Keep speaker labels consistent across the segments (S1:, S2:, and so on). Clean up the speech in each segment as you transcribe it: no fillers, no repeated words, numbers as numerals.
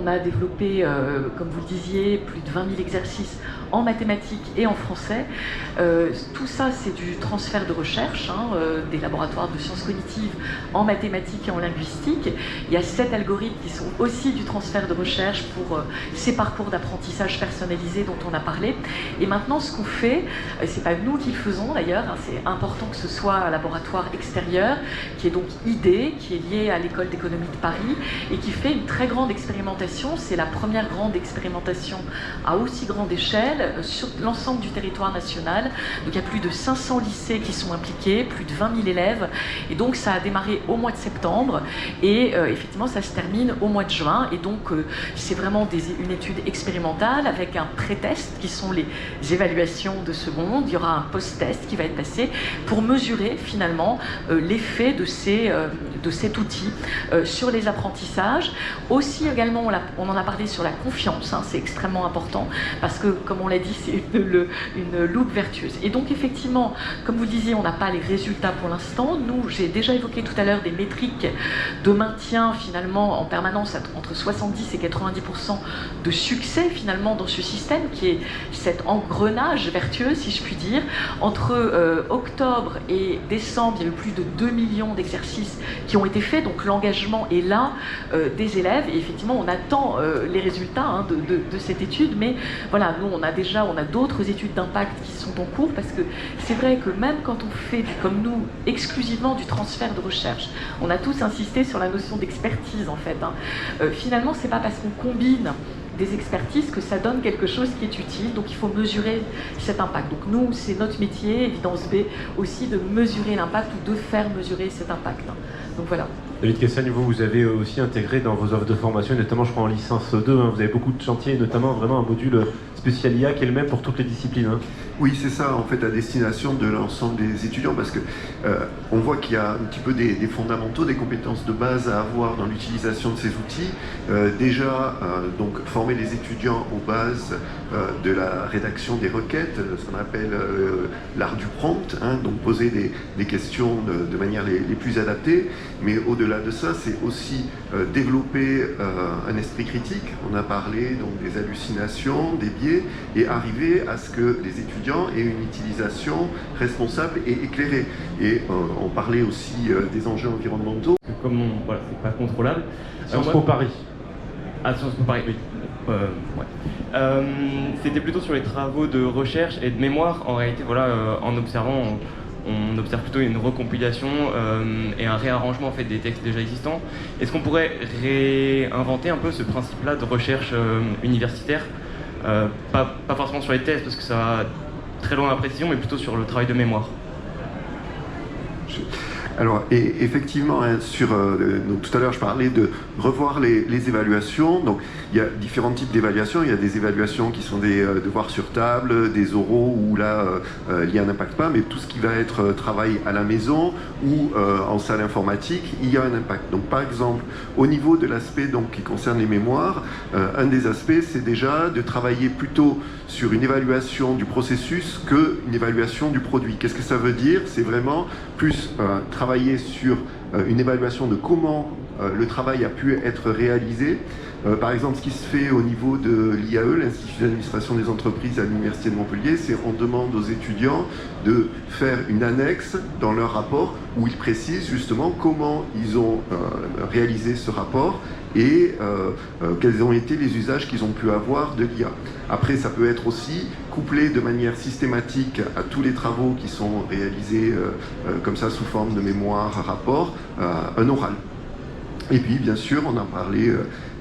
S1: on a développé, comme vous le disiez, plus de 20 000 exercices en mathématiques et en français. Tout ça, c'est du transfert de recherche, des laboratoires de sciences cognitives en mathématiques et en linguistique. Il y a 7 algorithmes qui sont aussi du transfert de recherche pour ces parcours d'apprentissage personnalisés dont on a parlé. Et maintenant, ce qu'on fait, c'est pas nous qui le faisons d'ailleurs, c'est important que ce soit un laboratoire extérieur, qui est donc ID, qui est lié à l'école d'économie de Paris, et qui fait une très grande expérimentation. C'est la première grande expérimentation à aussi grande échelle sur l'ensemble du territoire national. Donc il y a plus de 500 lycées qui sont impliqués, plus de 20 000 élèves, et donc ça a démarré au mois de septembre, et effectivement ça se termine au mois de juin, et donc c'est vraiment une étude expérimentale avec un pré-test qui sont les évaluations de seconde. Il y aura un post-test qui va être passé pour mesurer finalement l'effet de cet outil sur les apprentissages. Aussi également, on en a parlé sur la confiance, c'est extrêmement important parce que, comme on l'a dit, c'est une loupe vertueuse. Et donc effectivement, comme vous le disiez, on n'a pas les résultats pour l'instant. Nous, j'ai déjà évoqué tout à l'heure des métriques de maintien finalement en permanence entre 70 et 90% de succès finalement dans ce système qui est cet engrenage vertueux, si je puis dire. Entre octobre et décembre, il y a eu plus de 2 millions d'exercices qui ont été faits, donc l'engagement est là des élèves, et effectivement on attend les résultats de cette étude, mais voilà, nous on a d'autres études d'impact qui sont en cours, parce que c'est vrai que même quand on fait, comme nous, exclusivement du transfert de recherche, on a tous insisté sur la notion d'expertise en fait, finalement c'est pas parce qu'on combine des expertises que ça donne quelque chose qui est utile, donc il faut mesurer cet impact. Donc nous, c'est notre métier, Évidence B, aussi de mesurer l'impact ou de faire mesurer cet impact. Donc voilà.
S2: David Kessagne, vous avez aussi intégré dans vos offres de formation, notamment je crois en licence 2, vous avez beaucoup de chantiers, notamment vraiment un module spécial IA qui est le même pour toutes les disciplines.
S3: Oui, c'est ça, en fait, à destination de l'ensemble des étudiants, parce que on voit qu'il y a un petit peu des fondamentaux, des compétences de base à avoir dans l'utilisation de ces outils. Donc former les étudiants aux bases de la rédaction des requêtes, ce qu'on appelle l'art du prompt, donc poser des questions de manière les plus adaptées. Mais au-delà de ça, c'est aussi développer un esprit critique. On a parlé donc des hallucinations, des biais, et arriver à ce que les étudiants aient une utilisation responsable et éclairée. Et on parlait aussi des enjeux environnementaux.
S4: Comme voilà, c'est pas contrôlable.
S2: Sciences Po Paris.
S4: Ah, Sciences Po Paris, oui. C'était plutôt sur les travaux de recherche et de mémoire. En réalité, voilà, en observant, on observe plutôt une recompilation et un réarrangement en fait, des textes déjà existants. Est-ce qu'on pourrait réinventer un peu ce principe-là de recherche universitaire, pas forcément sur les thèses, parce que ça va très loin à la précision, mais plutôt sur le travail de mémoire?
S3: Alors, et effectivement, donc, tout à l'heure, je parlais de revoir les évaluations. Donc, il y a différents types d'évaluations. Il y a des évaluations qui sont des devoirs sur table, des oraux, où là, l'IA n'impacte pas, mais tout ce qui va être travail à la maison ou en salle informatique, il y a un impact. Donc, par exemple, au niveau de l'aspect qui concerne les mémoires, un des aspects, c'est déjà de travailler plutôt sur une évaluation du processus qu'une évaluation du produit. Qu'est-ce que ça veut dire? C'est vraiment plus travailler sur une évaluation de comment le travail a pu être réalisé. Par exemple, ce qui se fait au niveau de l'IAE, l'Institut d'administration des entreprises à l'Université de Montpellier, c'est qu'on demande aux étudiants de faire une annexe dans leur rapport où ils précisent justement comment ils ont réalisé ce rapport et quels ont été les usages qu'ils ont pu avoir de l'IA. Après, ça peut être aussi couplé de manière systématique à tous les travaux qui sont réalisés comme ça sous forme de mémoire, rapport, un oral. Et puis, bien sûr, on a parlé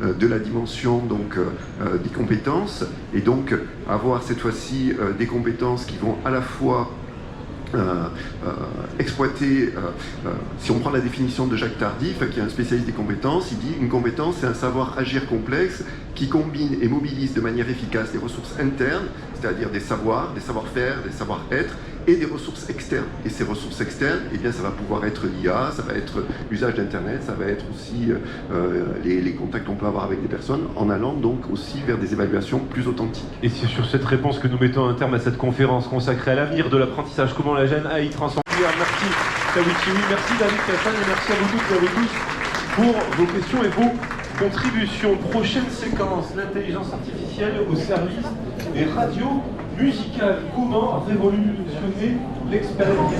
S3: de la dimension des compétences, et donc avoir cette fois-ci des compétences qui vont à la fois exploiter, si on prend la définition de Jacques Tardif, qui est un spécialiste des compétences, il dit une compétence c'est un savoir agir complexe qui combine et mobilise de manière efficace des ressources internes, c'est-à-dire des savoirs, des savoir-faire, des savoir-être, et des ressources externes. Et ces ressources externes, eh bien, ça va pouvoir être l'IA, ça va être l'usage d'Internet, ça va être aussi les contacts qu'on peut avoir avec des personnes, en allant donc aussi vers des évaluations plus authentiques.
S2: Et c'est sur cette réponse que nous mettons un terme à cette conférence consacrée à l'avenir de l'apprentissage, comment la Gen AI transforme. Merci Tawichi, merci David Kessagne, et merci à vous toutes et à vous tous pour vos questions et vos Contribution, prochaine séquence, l'intelligence artificielle au service des radios musicales. Comment révolutionner l'expérience?